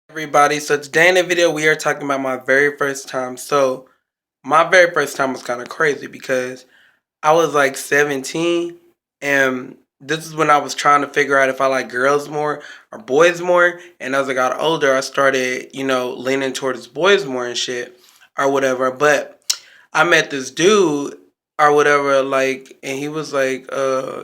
Everybody, so today in the video we are talking about my very first time. So my very first time was kind of crazy because I was like 17, and this is when I was trying to figure out if I like girls more or boys more. And as I got older, I started, leaning towards boys more and shit or whatever. But I met this dude or whatever, like, and he was like,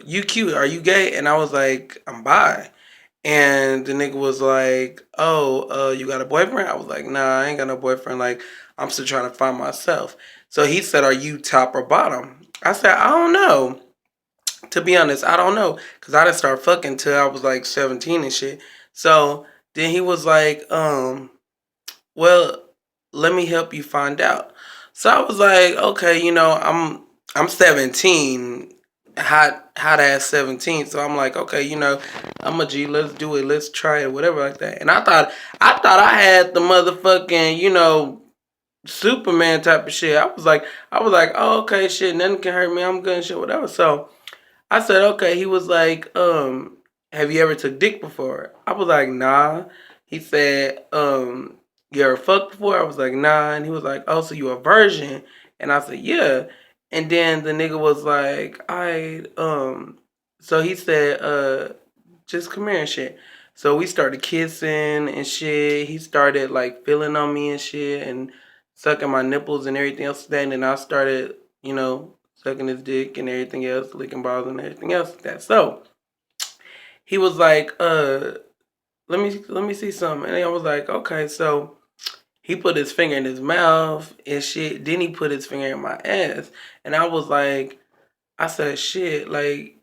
you cute, are you gay? And I was like, I'm bi. And the nigga was like, "Oh, you got a boyfriend?" I was like, "Nah, I ain't got no boyfriend. Like, I'm still trying to find myself." So he said, "Are you top or bottom?" I said, "I don't know. To be honest, I don't know, cause I didn't start fucking till I was like 17 and shit." So then he was like, well, let me help you find out." So I was like, "Okay, I'm 17, hot ass 17." So I'm like, "Okay, I'm a G. Let's do it. Let's try it. Whatever like that." And I thought I had the motherfucking Superman type of shit. I was like, "Oh, okay, shit. Nothing can hurt me. I'm good and shit. Whatever." So I said, "Okay." He was like, "Have you ever took dick before?" I was like, "Nah." He said, "You ever fucked before?" I was like, "Nah." And he was like, "Oh, so you a virgin?" And I said, "Yeah." And then the nigga was like, so he said, just come here and shit. So we started kissing and shit. He started like feeling on me and shit and sucking my nipples and everything else. Then and I started, sucking his dick and everything else, licking balls and everything else like that. So he was like, let me see something. And I was like, okay. So he put his finger in his mouth and shit. Then he put his finger in my ass. And I was like, I said, shit, like,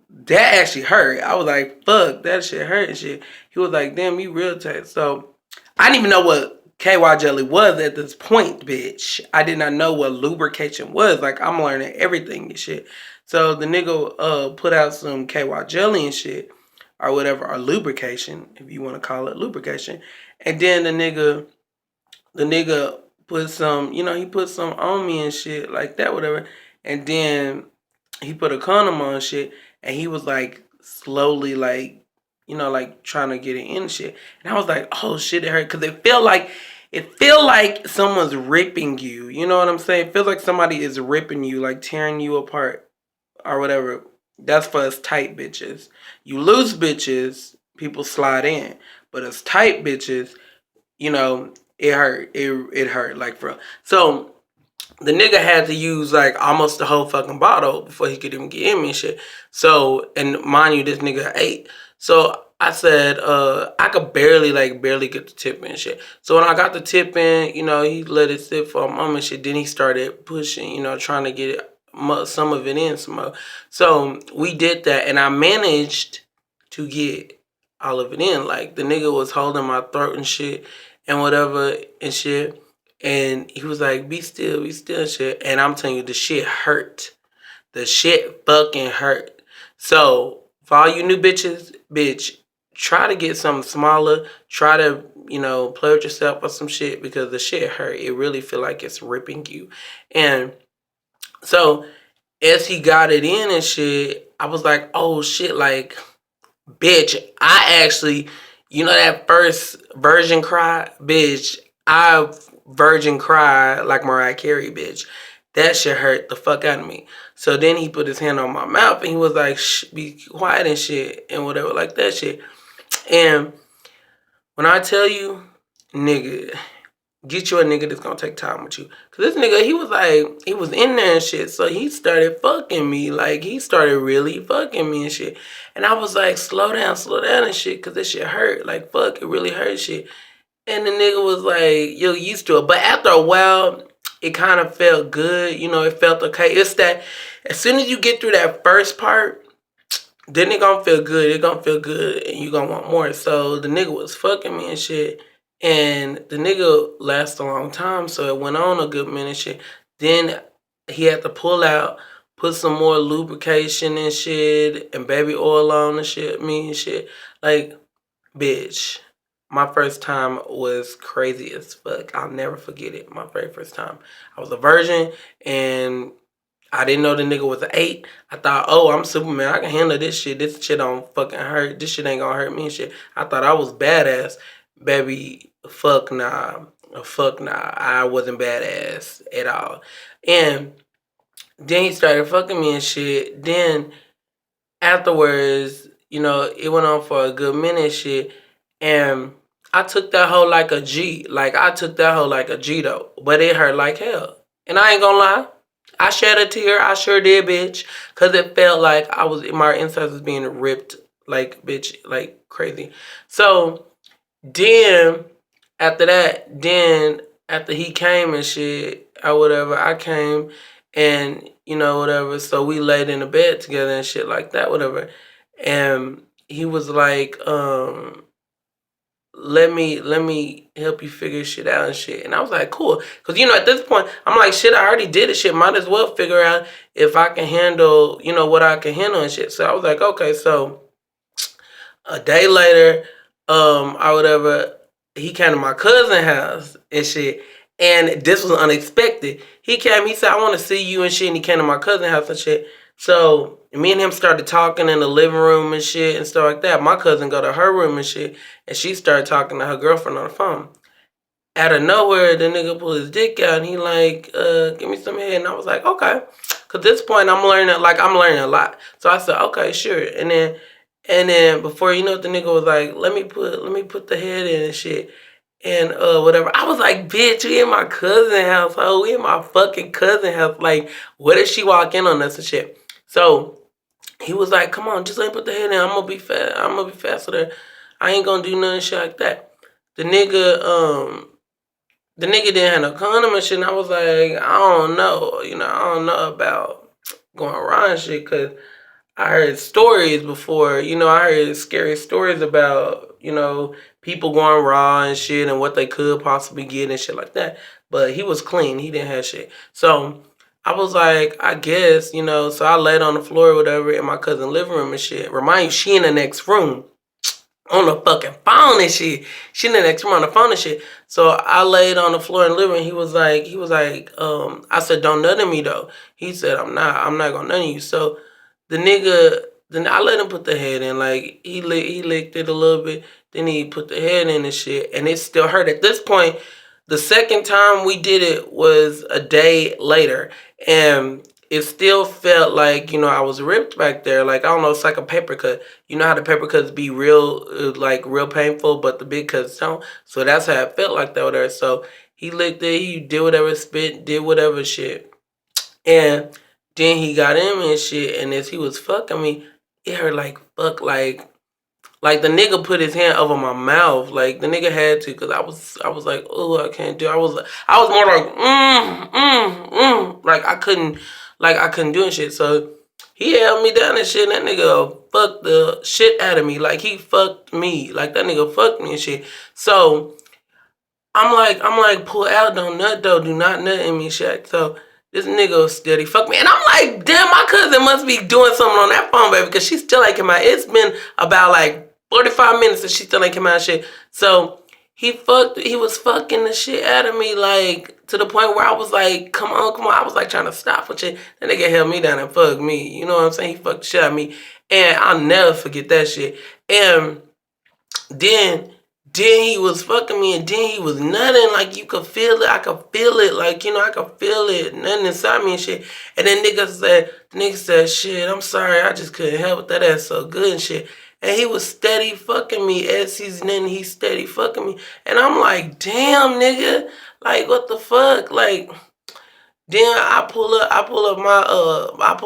that actually hurt. I was like, fuck, that shit hurt and shit. He was like, damn, you real tight. So I didn't even know what KY jelly was at this point, bitch. I did not know what lubrication was. Like, I'm learning everything and shit. So the nigga put out some KY jelly and shit or whatever, or lubrication, if you want to call it lubrication. And then the nigga put some, he put some on me and shit like that, whatever. And then he put a condom on and shit, and he was like slowly like, like trying to get it in and shit. And I was like, oh shit, it hurt because it feel like someone's ripping you. You know what I'm saying? It feels like somebody is ripping you, like tearing you apart or whatever. That's for us tight bitches. You loose bitches, people slide in, but us tight bitches, it hurt. It hurt like for real. So the nigga had to use like almost the whole fucking bottle before he could even get in me and shit. So, and mind you, this nigga ate. So I said, I could barely get the tip in and shit. So when I got the tip in, he let it sit for a moment and shit. Then he started pushing, trying to get some of it in some more. So we did that, and I managed to get all of it in. Like the nigga was holding my throat and shit and whatever and shit. And he was like, be still, shit. And I'm telling you, the shit hurt. The shit fucking hurt. So, for all you new bitches, bitch, try to get something smaller. Try to, play with yourself or some shit because the shit hurt. It really feel like it's ripping you. And so, as he got it in and shit, I was like, oh shit, like, bitch, I actually, that first virgin cry, bitch, I virgin cry like Mariah Carey, bitch. That shit hurt the fuck out of me. So then he put his hand on my mouth and he was like, shh, be quiet and shit and whatever, like that shit. And when I tell you, nigga, get you a nigga that's gonna take time with you. Cause this nigga, he was in there and shit. So he started fucking me. Like, he started really fucking me and shit. And I was like, slow down and shit. Cause this shit hurt. Like, fuck, it really hurt shit. And the nigga was like, you're used to it. But after a while, it kind of felt good. It felt okay. It's that as soon as you get through that first part, then it gonna feel good. It gonna feel good and you gonna want more. So the nigga was fucking me and shit. And the nigga lasted a long time, so it went on a good minute and shit. Then he had to pull out, put some more lubrication and shit, and baby oil on and shit, me and shit. Like, bitch, my first time was crazy as fuck. I'll never forget it. My very first time. I was a virgin, and I didn't know the nigga was an 8. I thought, oh, I'm Superman. I can handle this shit. This shit don't fucking hurt. This shit ain't gonna hurt me and shit. I thought I was badass. baby, fuck nah. Fuck nah. I wasn't badass at all. And then he started fucking me and shit. Then afterwards, it went on for a good minute and shit. And I took that hoe like a G. Like, I took that hoe like a G, though. But it hurt like hell. And I ain't gonna lie. I shed a tear. I sure did, bitch. Because it felt like my insides was being ripped, like, bitch, like crazy. So, then, after that, after he came and shit, or whatever, I came and, whatever. So, we laid in the bed together and shit like that, whatever. And he was like, let me help you figure shit out and shit. And I was like, cool. Because, at this point, I'm like, shit, I already did it shit. Might as well figure out if I can handle, what I can handle and shit. So I was like, okay. So a day later, or whatever, he came to my cousin's house and shit. And this was unexpected. He came, he said, I want to see you and shit. And he came to my cousin's house and shit. So me and him started talking in the living room and shit and stuff like that. My cousin go to her room and shit. And she started talking to her girlfriend on the phone. Out of nowhere, the nigga pulled his dick out and he like, give me some head. And I was like, okay. Cause at this point I'm learning a lot. So I said, okay, sure. And then before you know it, the nigga was like, let me put the head in and shit. And whatever. I was like, bitch, we in my cousin's house. Oh, we in my fucking cousin's house. Like, what if she walk in on us and shit? So he was like, come on, just let me put the head in. I'm gonna be fast. I'm gonna be faster there. I ain't gonna do nothing shit like that. The nigga didn't have no condom and shit. And I was like, I don't know. I don't know about going around and shit, cause I heard stories before, I heard scary stories about, people going raw and shit and what they could possibly get and shit like that. But he was clean. He didn't have shit. So I was like, I guess, so I laid on the floor or whatever in my cousin's living room and shit. Remind you, she in the next room on the fucking phone and shit. She in the next room on the phone and shit. So I laid on the floor in the living room. He was like, I said, don't nut in me though. He said, I'm not gonna nut in you. So the nigga, then I let him put the head in. Like, he licked it a little bit. Then he put the head in and shit. And it still hurt. At this point, the second time we did it was a day later. And it still felt like, I was ripped back there. Like, I don't know, it's like a paper cut. You know how the paper cuts be real, like, real painful, but the big cuts don't? So that's how it felt like that there. So he licked it. He did whatever, spit, did whatever shit. And then he got in me and shit, and as he was fucking me, it hurt like fuck, like the nigga put his hand over my mouth, like the nigga had to, cause I was like, oh, I can't do it. I was more like, like I couldn't do shit. So he held me down and shit, and that nigga fucked the shit out of me, like he fucked me, like that nigga fucked me and shit. So I'm like, pull out, don't nut though, do not nut in me, shit. So this nigga steady fuck me. And I'm like, damn, my cousin must be doing something on that phone, baby, because she still ain't come out. It's been about like 45 minutes and she still ain't come out shit. So he was fucking the shit out of me, like, to the point where I was like, come on. I was like trying to stop with shit. That nigga held me down and fucked me. You know what I'm saying? He fucked the shit out of me. And I'll never forget that shit. And then he was fucking me, and then he was nutting, like you could feel it. I could feel it, like, I could feel it, nothing inside me and shit. And then the nigga said, shit, I'm sorry, I just couldn't help it. That ass so good and shit. And he was steady fucking me as he's steady fucking me. And I'm like, damn, nigga, like, what the fuck? Like, then I pull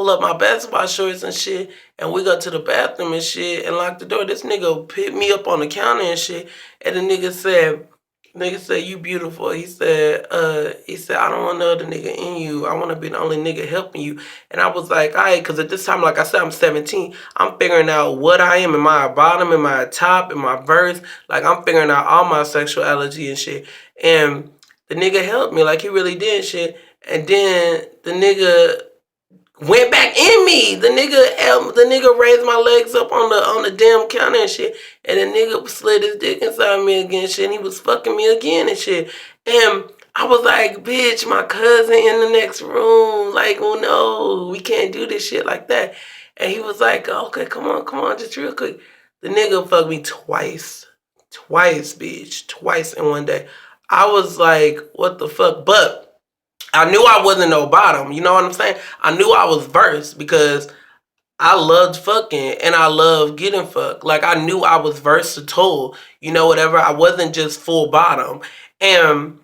up my basketball shorts and shit, and we go to the bathroom and shit and lock the door. This nigga picked me up on the counter and shit, and the nigga said, you beautiful. He said, I don't want no other nigga in you. I want to be the only nigga helping you. And I was like, all right, because at this time, like I said, I'm 17. I'm figuring out what I am. Am I a bottom? Am I a top? Am I verse? Like, I'm figuring out all my sexuality and shit. And the nigga helped me, like he really did shit. And then the nigga went back in me. The nigga raised my legs up on the damn counter and shit. And the nigga slid his dick inside me again and shit. And he was fucking me again and shit. And I was like, bitch, my cousin in the next room. Like, oh no, we can't do this shit like that. And he was like, okay, come on, just real quick. The nigga fucked me twice. Twice, bitch. Twice in one day. I was like, what the fuck? But I knew I wasn't no bottom. You know what I'm saying? I knew I was versed because I loved fucking and I loved getting fucked. Like, I knew I was versatile. You know, whatever. I wasn't just full bottom. And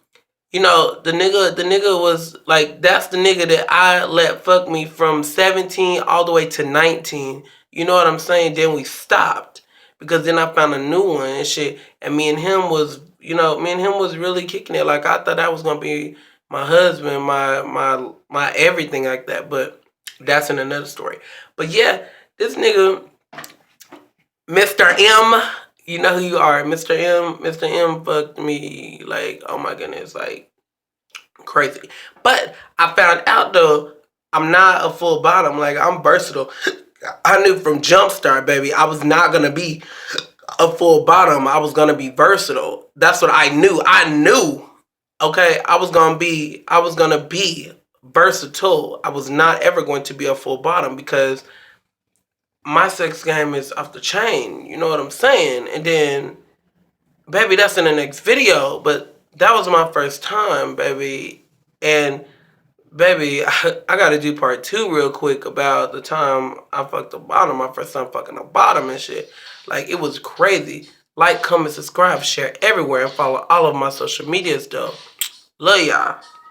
you know, the nigga was like, that's the nigga that I let fuck me from 17 all the way to 19. You know what I'm saying? Then we stopped because then I found a new one and shit. And me and him was, you know, me and him was really kicking it. Like, I thought that was gonna be my husband, my everything like that. But that's in another story. But yeah, this nigga, Mr. M, you know who you are, Mr. M. Mr. M fucked me like, oh my goodness, like crazy. But I found out though, I'm not a full bottom. Like, I'm versatile. I knew from Jumpstart, baby, I was not gonna be a full bottom. I was gonna be versatile. That's what I knew. I knew. Okay, I was gonna be versatile. I was not ever going to be a full bottom because my sex game is off the chain. You know what I'm saying? And then, baby, that's in the next video. But that was my first time, baby. And baby, I gotta do part 2 real quick about the time I fucked the bottom. My first time fucking the bottom and shit. Like, it was crazy. Like, comment, subscribe, share everywhere, and follow all of my social medias though. Love y'all.